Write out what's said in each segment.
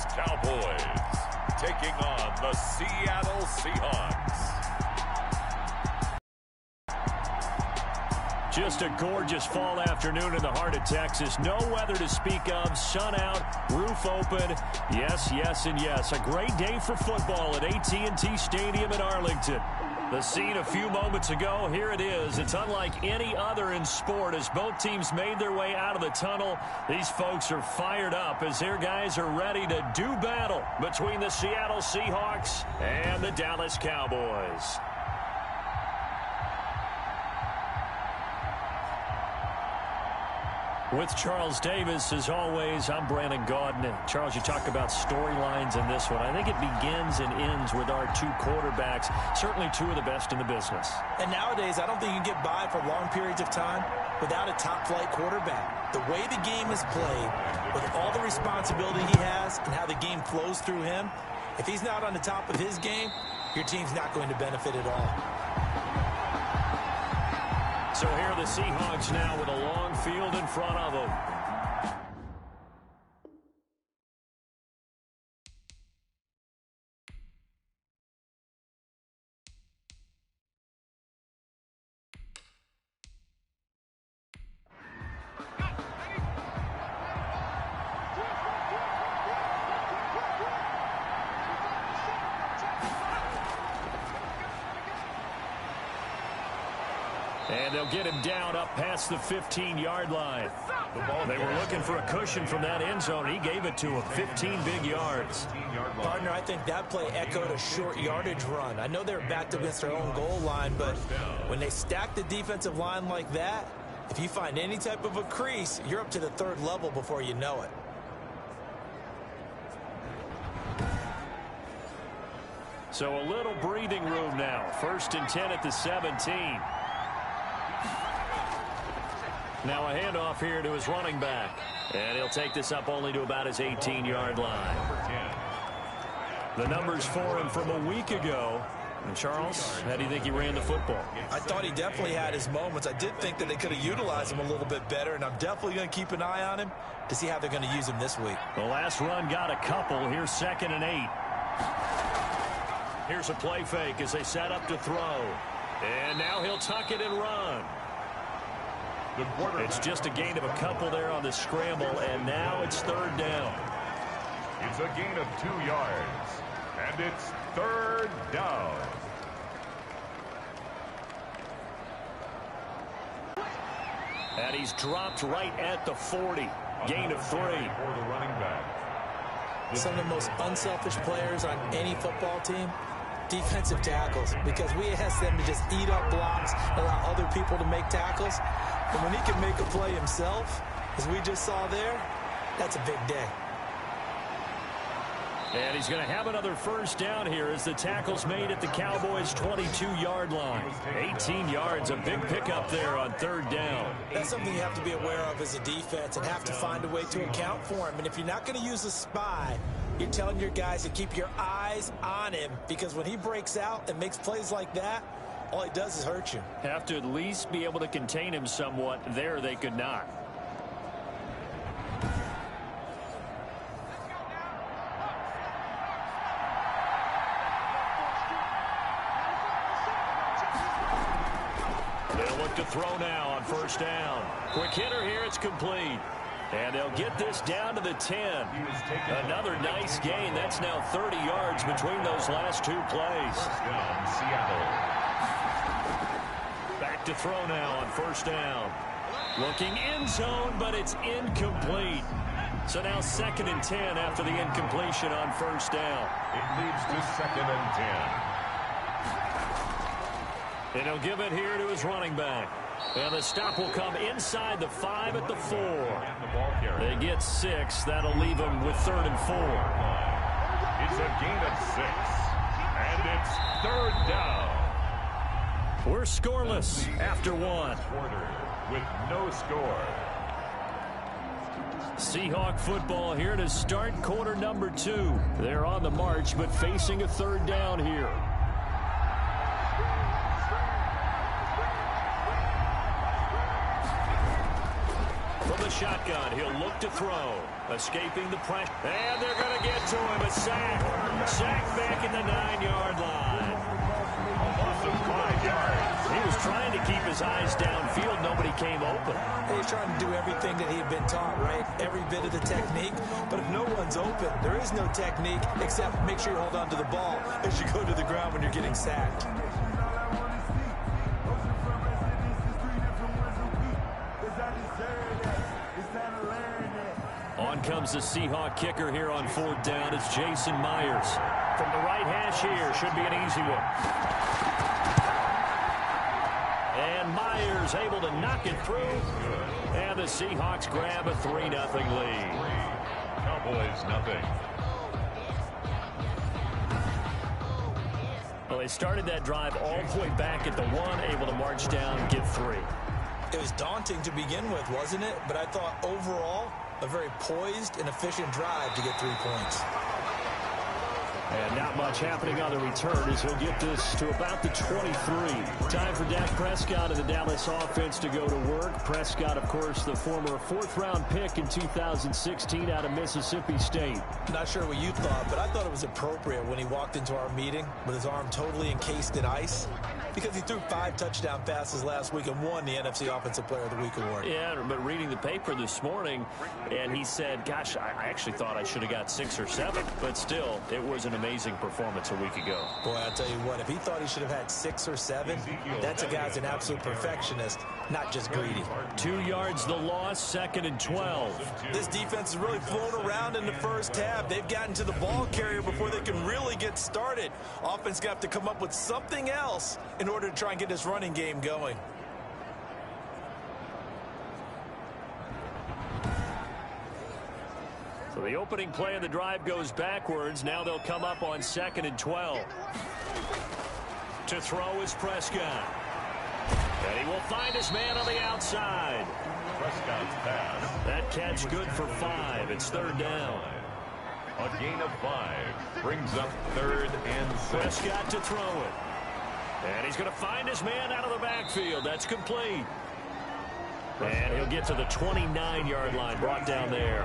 Dallas Cowboys taking on the Seattle Seahawks. Just a gorgeous fall afternoon in the heart of Texas. No weather to speak of. Sun out, roof open. Yes, yes, and yes. A great day for football at AT&T Stadium in Arlington. The scene a few moments ago, here it is. It's unlike any other in sport as both teams made their way out of the tunnel. These folks are fired up as their guys are ready to do battle between the Seattle Seahawks and the Dallas Cowboys. With Charles Davis, as always, I'm Brandon Gaudin. Charles, you talk about storylines in this one. I think it begins and ends with our two quarterbacks, certainly two of the best in the business. And nowadays, I don't think you can get by for long periods of time without a top-flight quarterback. The way the game is played, with all the responsibility he has and how the game flows through him, if he's not on the top of his game, your team's not going to benefit at all. So here are the Seahawks now with a long field in front of them. And they'll get him down up past the 15-yard line. They were looking for a cushion from that end zone. He gave it to him, 15 big yards. Partner, I think that play echoed a short yardage run. I know they were backed against their own goal line, but when they stack the defensive line like that, if you find any type of a crease, you're up to the third level before you know it. So a little breathing room now. 1st and 10 at the 17. Now a handoff here to his running back. And he'll take this up only to about his 18-yard line. The numbers for him from a week ago. And Charles, how do you think he ran the football? I thought he definitely had his moments. I did think that they could have utilized him a little bit better, and I'm definitely going to keep an eye on him to see how they're going to use him this week. The last run got a couple. Here's 2nd and 8. Here's a play fake as they set up to throw. And now he'll tuck it and run. It's just a gain of a couple there on the scramble, and now it's 3rd down. It's a gain of 2 yards, and it's 3rd down. And he's dropped right at the 40. Gain of 3. For the running back. Some of the most unselfish players on any football team, defensive tackles, because we ask them to just eat up blocks, allow other people to make tackles. And when he can make a play himself, as we just saw there, that's a big day. And he's going to have another 1st down here as the tackle's made at the Cowboys' 22-yard line. 18 yards, a big pickup there on 3rd down. That's something you have to be aware of as a defense and have to find a way to account for him. And if you're not going to use a spy, you're telling your guys to keep your eyes on him, because when he breaks out and makes plays like that, all he does is hurt you. Have to at least be able to contain him somewhat. There they could not. They'll look to throw now on 1st down. Quick hitter here, it's complete. And they'll get this down to the 10. Another nice gain. That's now 30 yards between those last 2 plays. Seattle. Back to throw now on 1st down. Looking end zone, but it's incomplete. So now 2nd and 10 after the incompletion on 1st down. It leads to 2nd and 10. And he'll give it here to his running back. And the stop will come inside the 5 at the 4. They get 6. That'll leave them with 3rd and 4. It's a gain of 6. And it's 3rd down. We're scoreless after 1. With no score. Seahawk football here to start quarter number 2. They're on the march, but facing a 3rd down here. From the shotgun, he'll look to throw. Escaping the pressure. And they're going to get to him. A sack. Sack back at the 9-yard line. A loss of 5 yards. He was trying to keep his eyes downfield. Nobody came open. He's trying to do everything that he had been taught, right? Every bit of the technique. But if no one's open, there is no technique except make sure you hold on to the ball as you go to the ground when you're getting sacked. On comes the Seahawk kicker here on 4th down. It's Jason Myers. From the right hash here. Should be an easy one. And Myers able to knock it through. And the Seahawks grab a 3-0 lead. Cowboys nothing. Well, they started that drive all the way back at the 1, able to march down and get 3. It was daunting to begin with, wasn't it? But I thought overall, a very poised and efficient drive to get 3 points. And not much happening on the return as he'll get this to about the 23. Time for Dak Prescott and the Dallas offense to go to work. Prescott, of course, the former 4th-round pick in 2016 out of Mississippi State. Not sure what you thought, but I thought it was appropriate when he walked into our meeting with his arm totally encased in ice, because he threw 5 touchdown passes last week and won the NFC Offensive Player of the Week award. Yeah, but reading the paper this morning, and he said, gosh, I actually thought I should have got 6 or 7, but still, it was an amazing performance a week ago. Boy, I'll tell you what, if he thought he should have had 6 or 7, that's a guy's an absolute perfectionist, not just greedy. 2 yards the loss, 2nd and 12. This defense has really flown around in the first half. They've gotten to the ball carrier before they can really get started. Offense going to have to come up with something else in order to try and get this running game going. So the opening play of the drive goes backwards. Now they'll come up on 2nd and 12. To throw is Prescott. And he will find his man on the outside. Prescott's pass. That catch good for 5. It's 3rd down. A gain of 5 brings up 3rd and 6. Prescott to throw it. And he's going to find his man out of the backfield. That's complete. And he'll get to the 29-yard line, brought down there.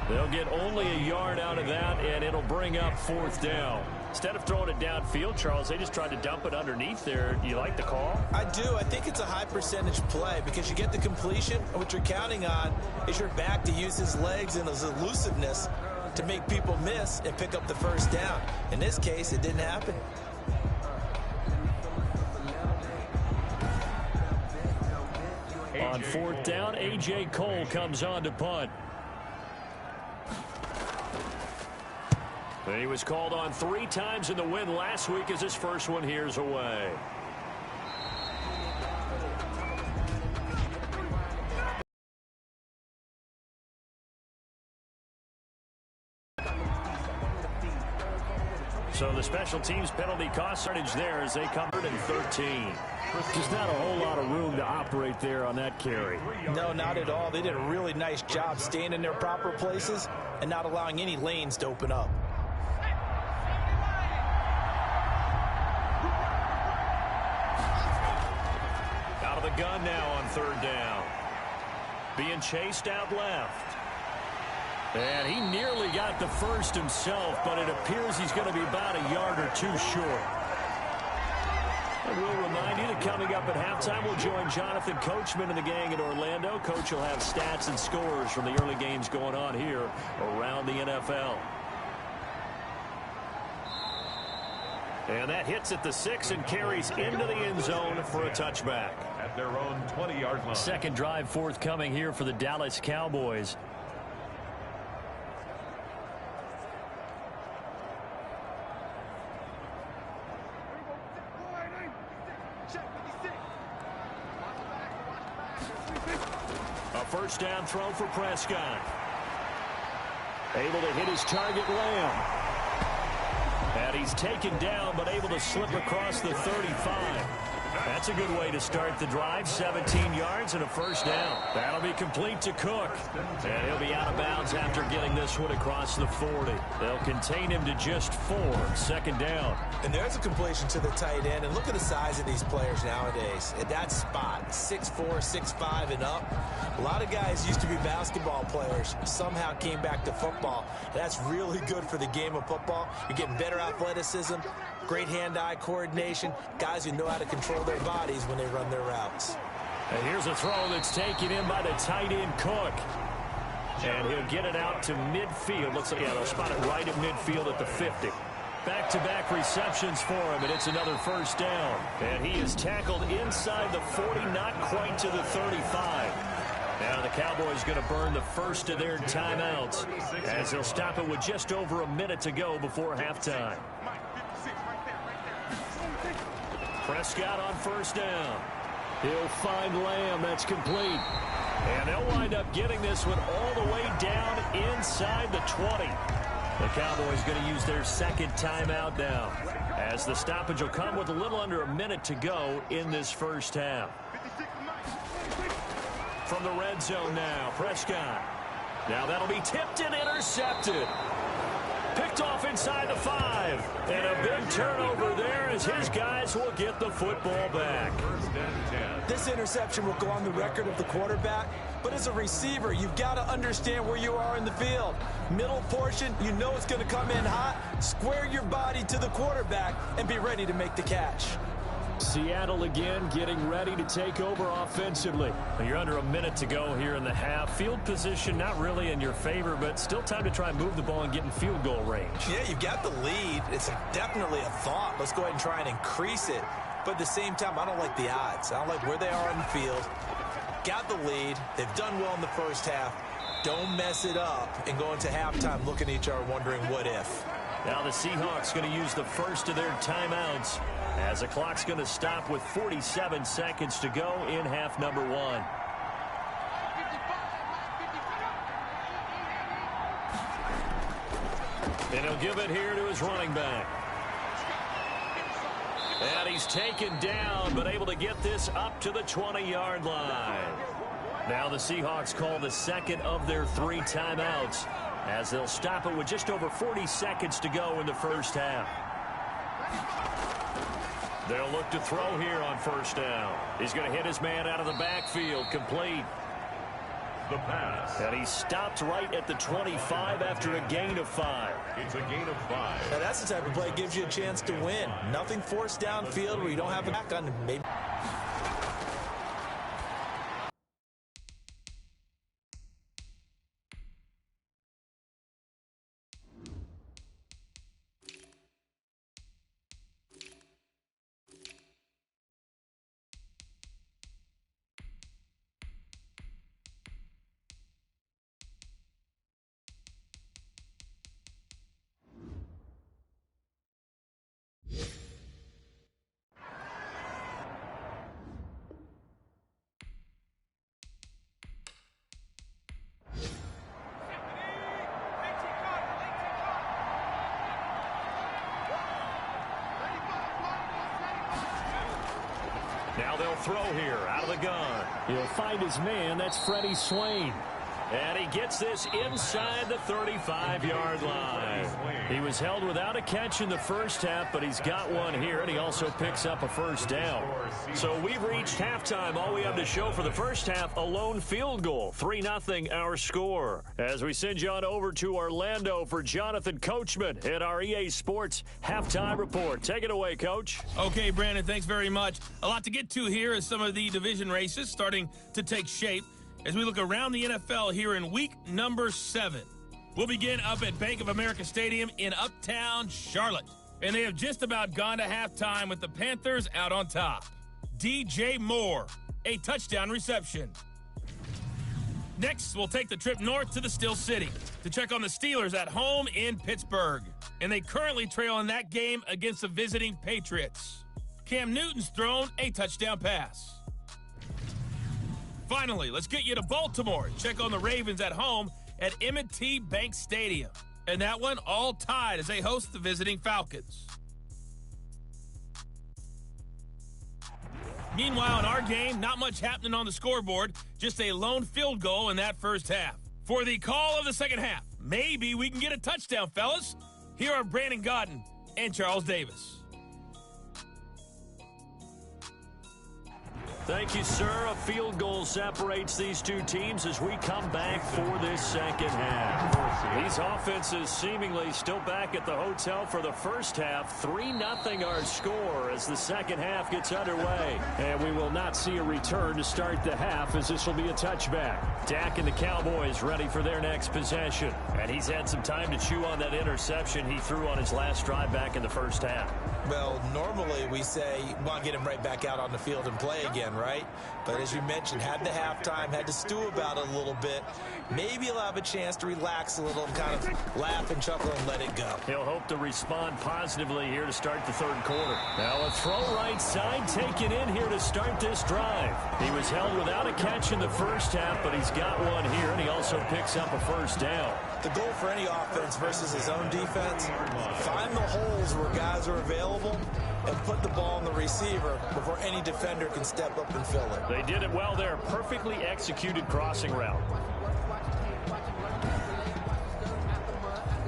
They'll get only a yard out of that, and it'll bring up 4th down. Instead of throwing it downfield, Charles, they just tried to dump it underneath there. Do you like the call? I do. I think it's a high percentage play because you get the completion, and what you're counting on is your back to use his legs and his elusiveness to make people miss and pick up the 1st down. In this case, it didn't happen. On 4th down, A.J. Cole comes on to punt. And he was called on 3 times in the win last week as his first one here's away. So the special teams penalty cost yardage there as they covered in 13. Just not a whole lot of room to operate there on that carry. No, not at all. They did a really nice job staying in their proper places and not allowing any lanes to open up. Out of the gun now on 3rd down. Being chased out left. And he nearly got the first himself, but it appears he's going to be about a yard or 2 short. And we'll remind you that coming up at halftime, we'll join Jonathan Coachman and the gang in Orlando. Coach will have stats and scores from the early games going on here around the NFL. And that hits at the 6 and carries into the end zone for a touchback. At their own 20-yard line. Second drive forthcoming here for the Dallas Cowboys. A first down throw for Prescott. Able to hit his target, Lamb. And he's taken down, but able to slip across the 35. That's a good way to start the drive. 17 yards and a first down. That'll be complete to Cook. And he'll be out of bounds after getting this one across the 40. They'll contain him to just 4. Second down. And there's a completion to the tight end. And look at the size of these players nowadays. At that spot, 6'4", 6'5", and up. A lot of guys used to be basketball players, somehow came back to football. That's really good for the game of football. You're getting better athleticism, great hand-eye coordination, guys who know how to control their bodies when they run their routes. And here's a throw that's taken in by the tight end, Cook. And he'll get it out to midfield. Looks like, yeah, they'll spot it right at midfield at the 50. Back-to-back receptions for him, and it's another first down. And he is tackled inside the 40, not quite to the 35. Now the Cowboys going to burn the first of their timeouts as they'll stop it with just over a minute to go before halftime. Prescott on first down. He'll find Lamb. That's complete. And they'll wind up getting this one all the way down inside the 20. The Cowboys going to use their second timeout now, as the stoppage will come with a little under a minute to go in this first half. From the red zone now, Prescott. Now that'll be tipped and intercepted. Picked off inside the 5. And a big turnover there as his guys will get the football back. This interception will go on the record of the quarterback, but as a receiver, you've got to understand where you are in the field. Middle portion, you know it's going to come in hot. Square your body to the quarterback and be ready to make the catch. Seattle again getting ready to take over offensively. You're under a minute to go here in the half. Field position not really in your favor, but still time to try and move the ball and get in field goal range. Yeah, you've got the lead. It's definitely a thought. Let's go ahead and try and increase it. But at the same time, I don't like the odds. I don't like where they are on the field. Got the lead. They've done well in the first half. Don't mess it up and go into halftime looking at each other wondering what if. Now the Seahawks going to use the first of their timeouts as the clock's going to stop with 47 seconds to go in half number 1. And he'll give it here to his running back. And he's taken down, but able to get this up to the 20-yard line. Now the Seahawks call the second of their 3 timeouts as they'll stop it with just over 40 seconds to go in the first half. They'll look to throw here on first down. He's going to hit his man out of the backfield, complete. The pass. And he stopped right at the 25 after a gain of 5. It's a gain of 5. Now that's the type of play that gives you a chance to win. Nothing forced downfield where you don't have a back on maybe. Now they'll throw here out of the gun. He'll find his man. That's Freddie Swain. And he gets this inside the 35-yard line. He was held without a catch in the first half, but he's got one here, and he also picks up a first down. So we've reached halftime. All we have to show for the first half, a lone field goal. 3-0 our score. As we send you on over to Orlando for Jonathan Coachman at our EA Sports Halftime Report. Take it away, Coach. Okay, Brandon, thanks very much. A lot to get to here as some of the division races starting to take shape as we look around the NFL here in week number 7. We'll begin up at Bank of America Stadium in Uptown Charlotte. And they have just about gone to halftime with the Panthers out on top. DJ Moore, a touchdown reception. Next, we'll take the trip north to the Steel City to check on the Steelers at home in Pittsburgh. And they currently trail in that game against the visiting Patriots. Cam Newton's thrown a touchdown pass. Finally, let's get you to Baltimore and check on the Ravens at home at M&T Bank Stadium. And that one all tied as they host the visiting Falcons. Meanwhile, in our game, not much happening on the scoreboard, just a lone field goal in that first half. For the call of the second half, maybe we can get a touchdown, fellas. Here are Brandon Godden and Charles Davis. Thank you, sir. A field goal separates these two teams as we come back for this second half. These offenses seemingly still back at the hotel for the first half. 3-0 our score as the second half gets underway. And we will not see a return to start the half as this will be a touchback. Dak and the Cowboys ready for their next possession. And he's had some time to chew on that interception he threw on his last drive back in the first half. Well, normally we say, want to get him right back out on the field and play again, right? But as you mentioned, had the halftime, had to stew about it a little bit. Maybe he'll have a chance to relax a little and kind of laugh and chuckle and let it go. He'll hope to respond positively here to start the third quarter. Now a throw right side taken in here to start this drive. He was held without a catch in the first half, but he's got one here, and he also picks up a first down. The goal for any offense versus his own defense, find the holes where guys are available and put the ball on the receiver before any defender can step up and fill it. They did it well there. Perfectly executed crossing route.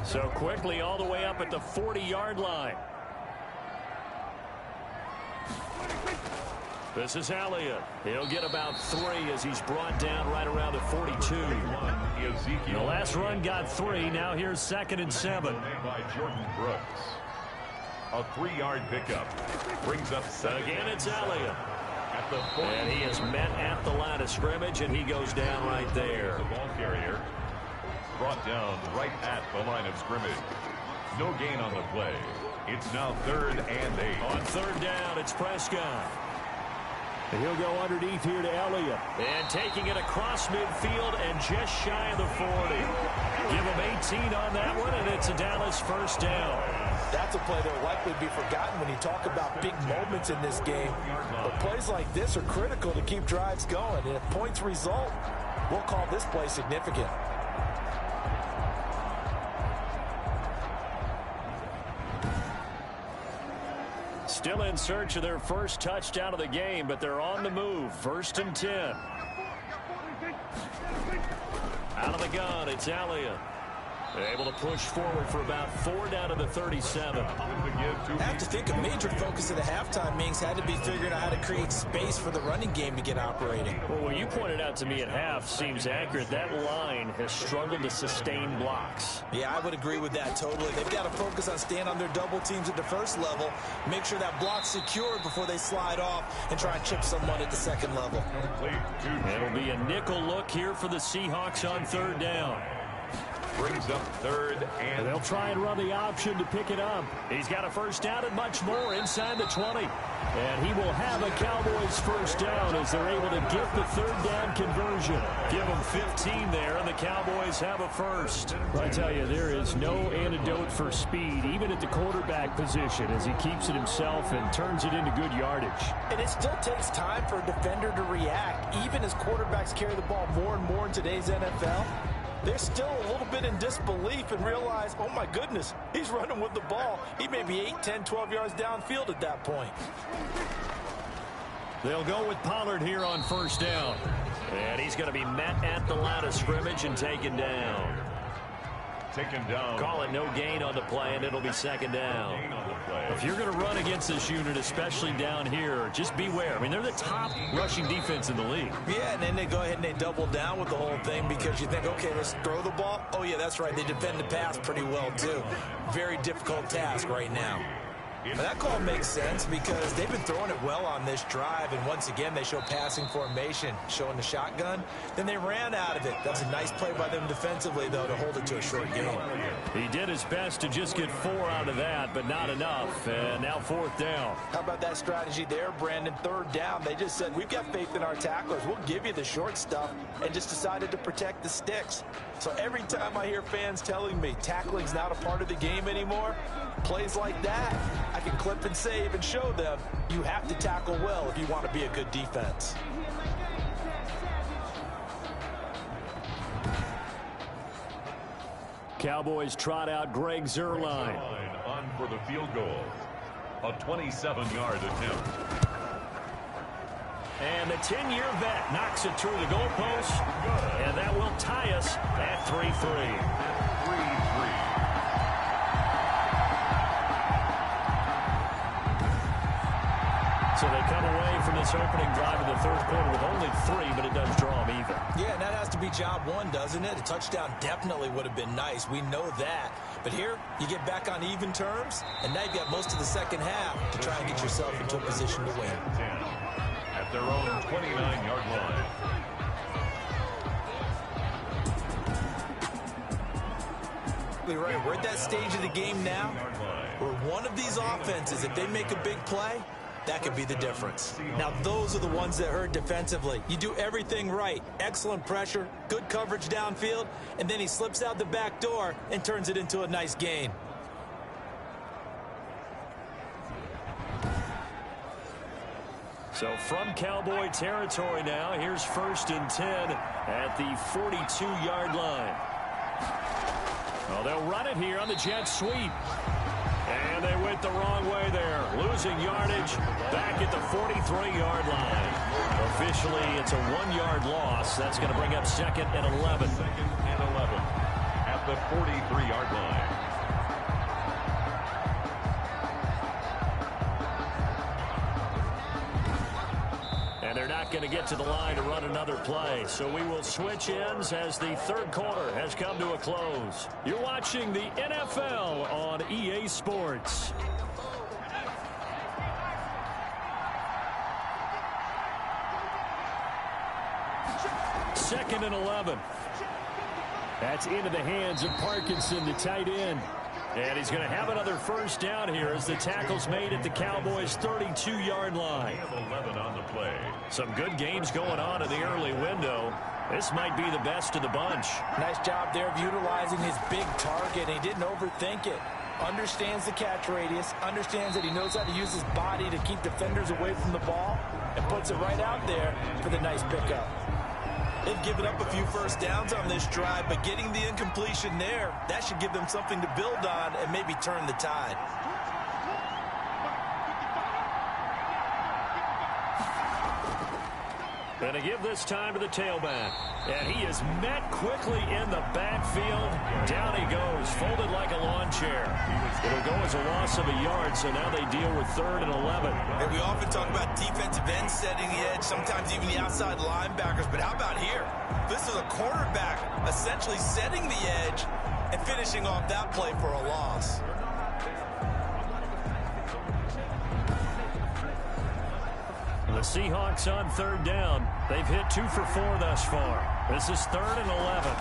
So quickly all the way up at the 40-yard line. This is Elliott. He'll get about 3 as he's brought down right around the 42. The last run got 3. Now here's 2nd and 7. By Jordan Brooks. A 3-yard pickup brings up 7. Again, it's Elliott. At the 40. And he is met at the line of scrimmage, and he goes down right there. The ball carrier brought down right at the line of scrimmage. No gain on the play. It's now 3rd and 8. On 3rd down, it's Prescott. And he'll go underneath here to Elliott. And taking it across midfield and just shy of the 40. Give him 18 on that one, and it's a Dallas first down. That's a play that will likely be forgotten when you talk about big moments in this game. But plays like this are critical to keep drives going. And if points result, we'll call this play significant. Still in search of their first touchdown of the game, but they're on the move. 1st and 10. Out of the gun, it's Elliott. Able to push forward for about 4 down to the 37. I have to think a major focus of the halftime meetings had to be figuring out how to create space for the running game to get operating. Well, what you pointed out to me at half seems accurate. That line has struggled to sustain blocks. Yeah, I would agree with that totally. They've got to focus on staying on their double teams at the first level, make sure that block's secured before they slide off and try and chip someone at the second level. It'll be a nickel look here for the Seahawks on 3rd down. Brings up 3rd and they'll try and run the option to pick it up. He's got a first down and much more inside the 20. And he will have a Cowboys first down as they're able to get the 3rd down conversion. Give them 15 there, and the Cowboys have a first. I tell you, there is no antidote for speed, even at the quarterback position, as he keeps it himself and turns it into good yardage. And it still takes time for a defender to react, even as quarterbacks carry the ball more and more in today's NFL. They're still a little bit in disbelief and realize, oh my goodness, he's running with the ball. He may be 8, 10, 12 yards downfield at that point. They'll go with Pollard here on 1st down. And he's going to be met at the line of scrimmage and taken down. Taken down. Call it no gain on the play, and it'll be 2nd down. If you're going to run against this unit, especially down here, just beware. I mean, they're the top rushing defense in the league. Yeah, and then they go ahead and they double down with the whole thing because you think, okay, let's throw the ball. Oh, yeah, that's right. They defend the pass pretty well, too. Very difficult task right now. But that call makes sense because they've been throwing it well on this drive, and once again they show passing formation, showing the shotgun. Then they ran out of it. That's a nice play by them defensively, though, to hold it to a short game. He did his best to just get 4 out of that, but not enough. And now 4th down. How about that strategy there, Brandon? 3rd down. They just said, we've got faith in our tacklers. We'll give you the short stuff, and just decided to protect the sticks. So every time I hear fans telling me tackling's not a part of the game anymore, plays like that, I can clip and save and show them you have to tackle well if you want to be a good defense. Cowboys trot out Greg Zuerlein. On for the field goal. A 27-yard attempt. And the 10-year vet knocks it through the goalpost. And that will tie us at 3-3. 3-3. So they come away from this opening drive in the third quarter with only 3, but it does draw them even. Yeah, and that has to be job one, doesn't it? A touchdown definitely would have been nice. We know that. But here, you get back on even terms, and now you've got most of the second half to try and get yourself into a position to win. 10 at their own 29-yard line. Right. We're at that stage of the game now where one of these offenses, if they make a big play, that could be the difference. Now, those are the ones that hurt defensively. You do everything right. Excellent pressure, good coverage downfield, and then he slips out the back door and turns it into a nice gain. So from Cowboy territory now, here's 1st and 10 at the 42-yard line. Well, they'll run it here on the jet sweep. And they went the wrong way there. Losing yardage back at the 43-yard line. Officially, it's a 1-yard loss. That's going to bring up 2nd and 11. 2nd and 11 at the 43-yard line. And they're not going to get to the line to run another play. So we will switch ends as the third quarter has come to a close. You're watching the NFL on EA Sports. Second and 11. That's into the hands of Parkinson, the tight end. And he's going to have another first down here as the tackle's made at the Cowboys' 32-yard line. 11 on the play. Some good games going on in the early window. This might be the best of the bunch. Nice job there of utilizing his big target. He didn't overthink it. Understands the catch radius. Understands that he knows how to use his body to keep defenders away from the ball. And puts it right out there for the nice pickup. They've given up a few first downs on this drive, but getting the incompletion there, that should give them something to build on and maybe turn the tide. And to give this time to the tailback. And he is met quickly in the backfield. Down he goes, folded like a lawn chair. It'll go as a loss of a yard, so now they deal with 3rd and 11. And we often talk about defensive ends setting the edge, sometimes even the outside linebackers. But how about here? This is a quarterback essentially setting the edge and finishing off that play for a loss. The Seahawks on 3rd down. They've hit 2 for 4 thus far. This is 3rd and 11.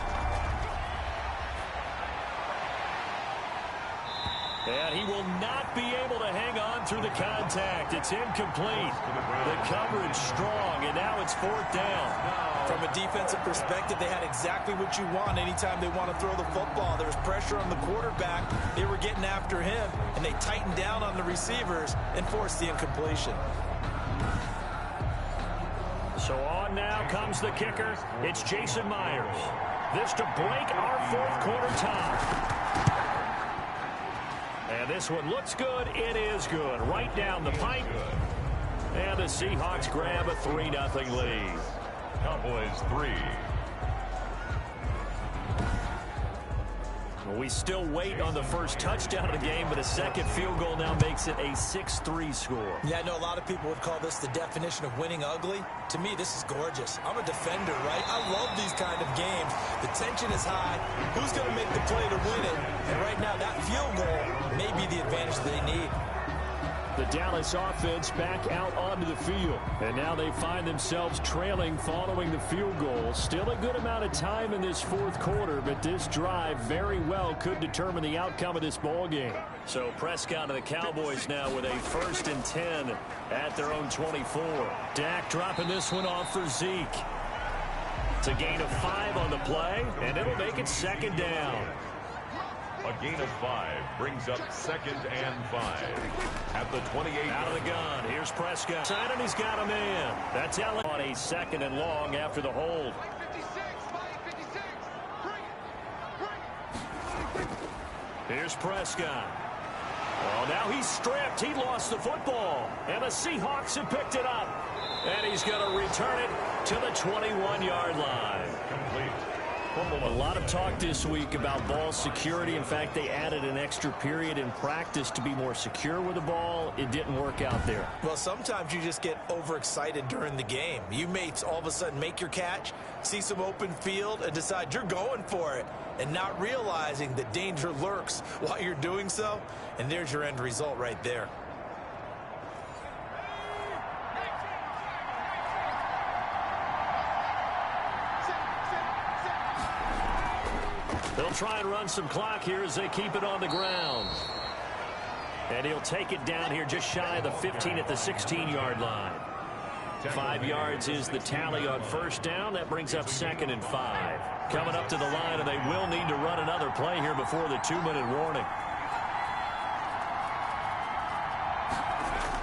And he will not be able to hang on through the contact. It's incomplete. The coverage strong, and now it's 4th down. From a defensive perspective, they had exactly what you want anytime they want to throw the football. There was pressure on the quarterback. They were getting after him, and they tightened down on the receivers and forced the incompletion. So on now comes the kicker. It's Jason Myers. This to break our 4th quarter tie. And this one looks good. It is good. Right down the pipe. And the Seahawks grab a 3-0 lead. Cowboys 3. We still wait on the first touchdown of the game, but a second field goal now makes it a 6-3 score. Yeah, I know a lot of people would call this the definition of winning ugly. To me, this is gorgeous. I'm a defender, right? I love these kind of games. The tension is high. Who's going to make the play to win it? And right now, that field goal may be the advantage they need. The Dallas offense back out onto the field. And now they find themselves trailing following the field goal. Still a good amount of time in this 4th quarter, but this drive very well could determine the outcome of this ball game. So Prescott and the Cowboys now with a 1st and 10 at their own 24. Dak dropping this one off for Zeke. It's a gain of 5 on the play, and it'll make it 2nd down. A gain of 5 brings up 2nd and 5 at the 28. Out of the gun. Here's Prescott. And he's got a man. That's Allen on a 2nd and long after the hold. Here's Prescott. Well, now he's stripped. He lost the football. And the Seahawks have picked it up. And he's going to return it to the 21-yard line. Complete. A lot of talk this week about ball security. In fact, they added an extra period in practice to be more secure with the ball. It didn't work out there. Well, sometimes you just get overexcited during the game. You may all of a sudden make your catch, see some open field, and decide you're going for it, and not realizing that danger lurks while you're doing so. And there's your end result right there. They'll try and run some clock here as they keep it on the ground. And he'll take it down here just shy of the 15 at the 16-yard line. 5 yards is the tally on first down. That brings up 2nd and 5. Coming up to the line, and they will need to run another play here before the 2-minute warning.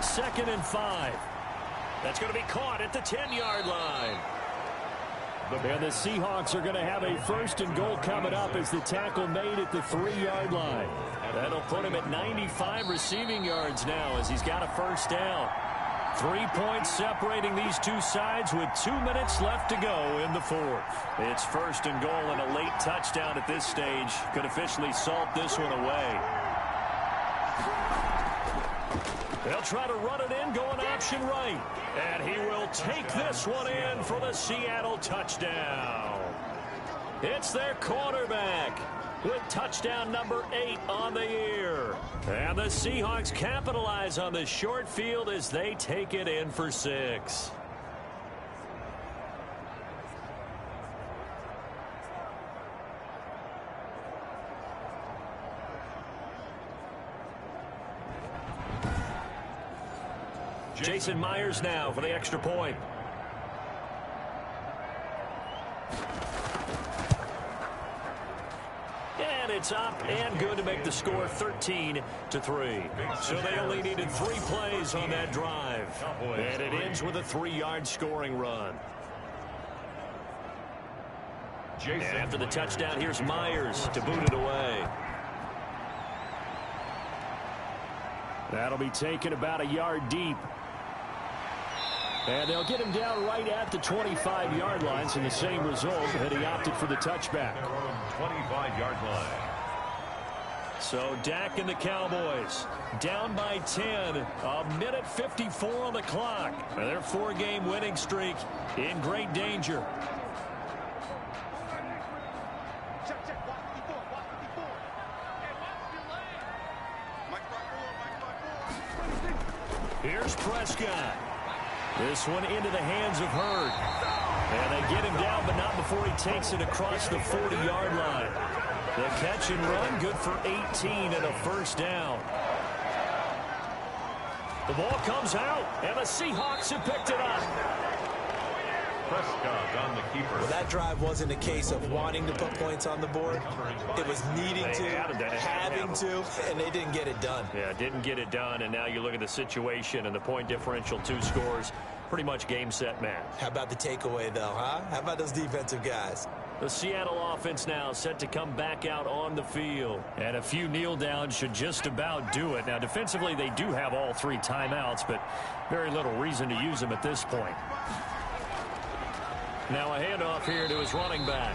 2nd and 5. That's going to be caught at the 10-yard line. And the Seahawks are going to have a 1st and goal coming up as the tackle made at the 3-yard line. That'll put him at 95 receiving yards now as he's got a 1st down. 3 points separating these two sides with 2 minutes left to go in the 4th. It's 1st and goal, and a late touchdown at this stage could officially salt this one away. They'll try to run it in, going option right. And he will take this one in for the Seattle touchdown. It's their quarterback with touchdown number 8 on the year. And the Seahawks capitalize on this short field as they take it in for 6. Jason Myers now for the extra point. And it's up and good to make the score 13-3. So they only needed 3 plays on that drive. And it ends with a 3-yard scoring run. And after the touchdown, here's Myers to boot it away. That'll be taken about a yard deep. And they'll get him down right at the 25-yard line, so the same result, and he opted for the touchback. 25-yard line. So Dak and the Cowboys down by 10, a minute 54 on the clock. And their 4-game winning streak in great danger. Here's Prescott. This one into the hands of Hurd. And they get him down, but not before he takes it across the 40-yard line. The catch and run, good for 18 and a 1st down. The ball comes out, and the Seahawks have picked it up. Prescott on the keeper. Well, that drive wasn't a case of wanting to put points on the board. It was needing to, having to, and they didn't get it done. Yeah, didn't get it done, and now you look at the situation and the point differential, 2 scores, pretty much game, set, match. How about the takeaway, though, huh? How about those defensive guys? The Seattle offense now set to come back out on the field. And a few kneel downs should just about do it. Now, defensively, they do have all 3 timeouts, but very little reason to use them at this point. Now a handoff here to his running back.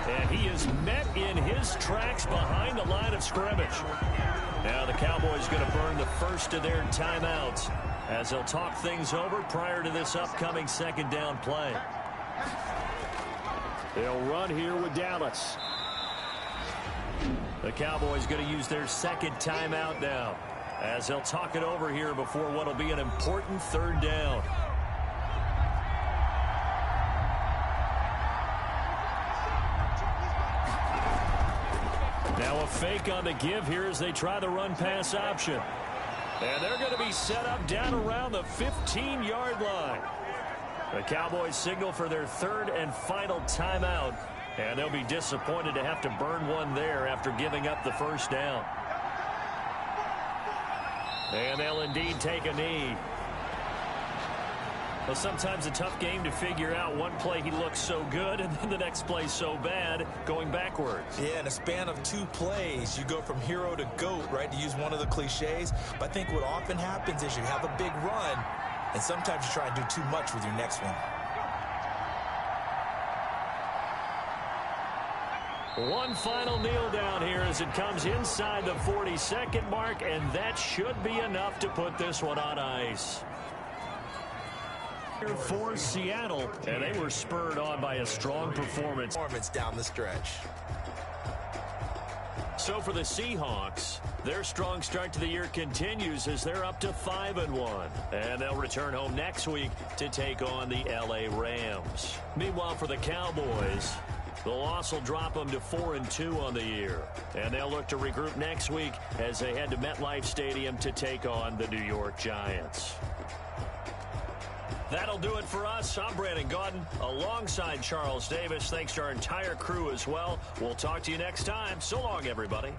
And he is met in his tracks behind the line of scrimmage. Now the Cowboys going to burn the first of their timeouts as they'll talk things over prior to this upcoming 2nd down play. They'll run here with Dallas. The Cowboys going to use their 2nd timeout now as they'll talk it over here before what will be an important 3rd down. Now a fake on the give here as they try the run-pass option. And they're going to be set up down around the 15-yard line. The Cowboys signal for their 3rd and final timeout. And they'll be disappointed to have to burn one there after giving up the 1st down. And they'll indeed take a knee. Well, sometimes a tough game to figure out. One play he looks so good, and then the next play so bad, going backwards. Yeah, in a span of 2 plays, you go from hero to GOAT, right, to use one of the cliches. But I think what often happens is you have a big run, And sometimes you try to do too much with your next one. One final kneel down here as it comes inside the 40-second mark, and that should be enough to put this one on ice. For Seattle, and they were spurred on by a strong performance Down the stretch. So for the Seahawks, their strong start to the year continues as they're up to 5-1. And they'll return home next week to take on the LA Rams. Meanwhile, for the Cowboys, the loss will drop them to 4-2 on the year. And they'll look to regroup next week as they head to MetLife Stadium to take on the New York Giants. That'll do it for us. I'm Brandon Gaudin alongside Charles Davis. Thanks to our entire crew as well. We'll talk to you next time. So long, everybody.